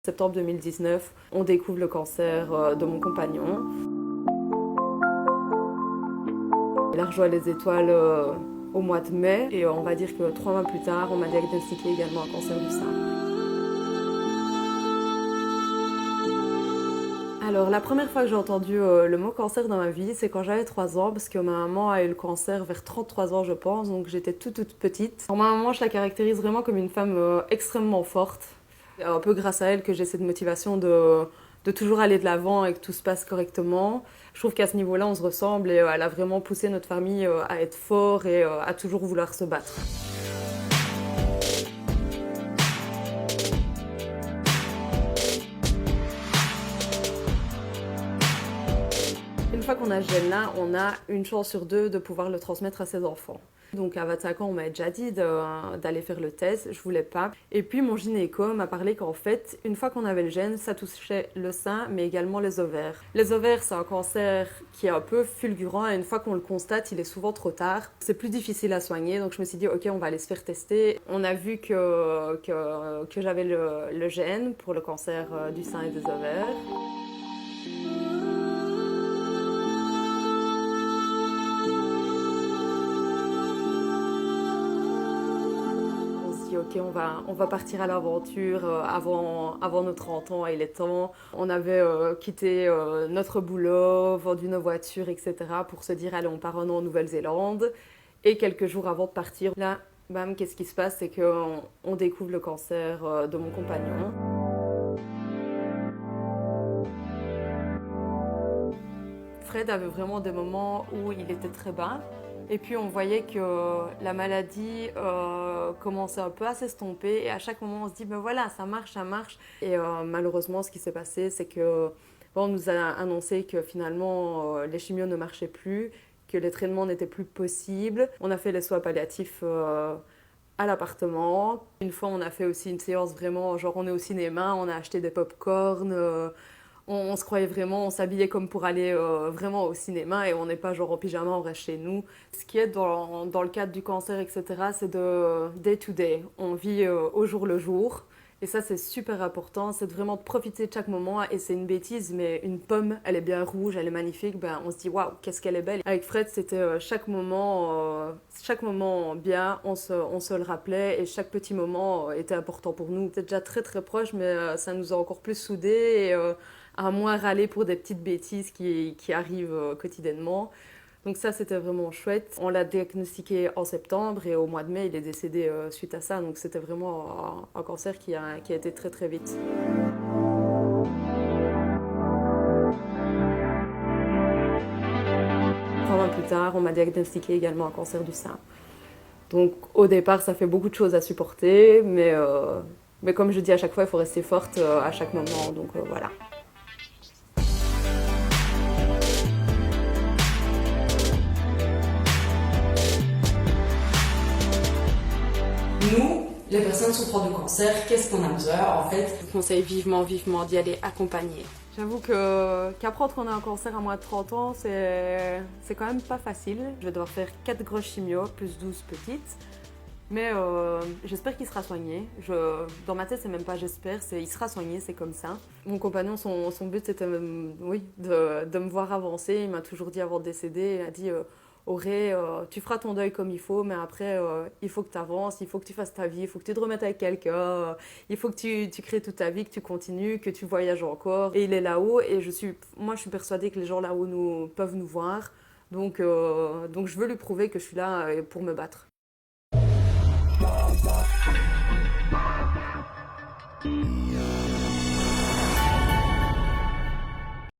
Septembre 2019, on découvre le cancer de mon compagnon. Il a rejoint les étoiles au mois de mai et on va dire que 3 mois plus tard, on m'a diagnostiqué également un cancer du sein. Alors la première fois que j'ai entendu le mot cancer dans ma vie, c'est quand j'avais 3 ans, parce que ma maman a eu le cancer vers 33 ans je pense, donc j'étais toute petite. Alors, ma maman, je la caractérise vraiment comme une femme extrêmement forte. Un peu grâce à elle que j'ai cette motivation de toujours aller de l'avant et que tout se passe correctement. Je trouve qu'à ce niveau-là, on se ressemble et elle a vraiment poussé notre famille à être fort et à toujours vouloir se battre. Une fois qu'on a ce gène-là, on a une chance sur 2 de pouvoir le transmettre à ses enfants. Donc à 25 ans, on m'a déjà dit d'aller faire le test, je voulais pas. Et puis mon gynéco m'a parlé qu'en fait, une fois qu'on avait le gène, ça touchait le sein, mais également les ovaires. Les ovaires, c'est un cancer qui est un peu fulgurant et une fois qu'on le constate, il est souvent trop tard. C'est plus difficile à soigner, donc je me suis dit, ok, on va aller se faire tester. On a vu que j'avais le gène pour le cancer du sein et des ovaires. Ok, on va partir à l'aventure avant nos 30 ans, il est temps. On avait quitté notre boulot, vendu nos voitures, etc. pour se dire, allez, on part un an en Nouvelle-Zélande. Et quelques jours avant de partir, là, bam, qu'est-ce qui se passe? C'est qu'on découvre le cancer de mon compagnon. Fred avait vraiment des moments où il était très bas. Et puis on voyait que la maladie commençait un peu à s'estomper et à chaque moment on se dit ben voilà, ça marche, ça marche. Et malheureusement ce qui s'est passé c'est que on nous a annoncé que finalement les chimios ne marchaient plus, que les traitements n'étaient plus possibles. On a fait les soins palliatifs à l'appartement. Une fois on a fait aussi une séance vraiment genre on est au cinéma, on a acheté des pop-corn. On se croyait vraiment, on s'habillait comme pour aller vraiment au cinéma et on n'est pas genre en pyjama, on reste chez nous. Ce qui est dans le cadre du cancer, etc., c'est de day to day. On vit au jour le jour et ça c'est super important, c'est vraiment de profiter de chaque moment et c'est une bêtise mais une pomme, elle est bien rouge, elle est magnifique, ben, on se dit waouh, qu'est-ce qu'elle est belle. Avec Fred c'était chaque moment bien, on se le rappelait et chaque petit moment était important pour nous. C'était déjà très très proche mais ça nous a encore plus soudés et à moins râler pour des petites bêtises qui arrivent quotidiennement. Donc ça, c'était vraiment chouette. On l'a diagnostiqué en septembre et au mois de mai, il est décédé suite à ça. Donc c'était vraiment un cancer qui a été très très vite. 3 mois plus tard, on m'a diagnostiqué également un cancer du sein. Donc au départ, ça fait beaucoup de choses à supporter, mais comme je dis à chaque fois, il faut rester forte à chaque moment. Donc voilà. Nous, les personnes souffrant de cancer, qu'est-ce qu'on a besoin en fait? Je vous conseille vivement d'y aller accompagner. J'avoue qu'apprendre qu'on a un cancer à moins de 30 ans, c'est quand même pas facile. Je vais devoir faire 4 grosses chimios, plus 12 petites. Mais j'espère qu'il sera soigné. Dans ma tête, c'est même pas j'espère, c'est il sera soigné, c'est comme ça. Mon compagnon, son but, c'était de me voir avancer. Il m'a toujours dit avant de décéder, il a dit Auré, tu feras ton deuil comme il faut, mais après, il faut que tu avances, il faut que tu fasses ta vie, il faut que tu te remettes avec quelqu'un, il faut que tu crées toute ta vie, que tu continues, que tu voyages encore. Et il est là-haut, et moi, je suis persuadée que les gens là-haut peuvent nous voir. Donc je veux lui prouver que je suis là pour me battre.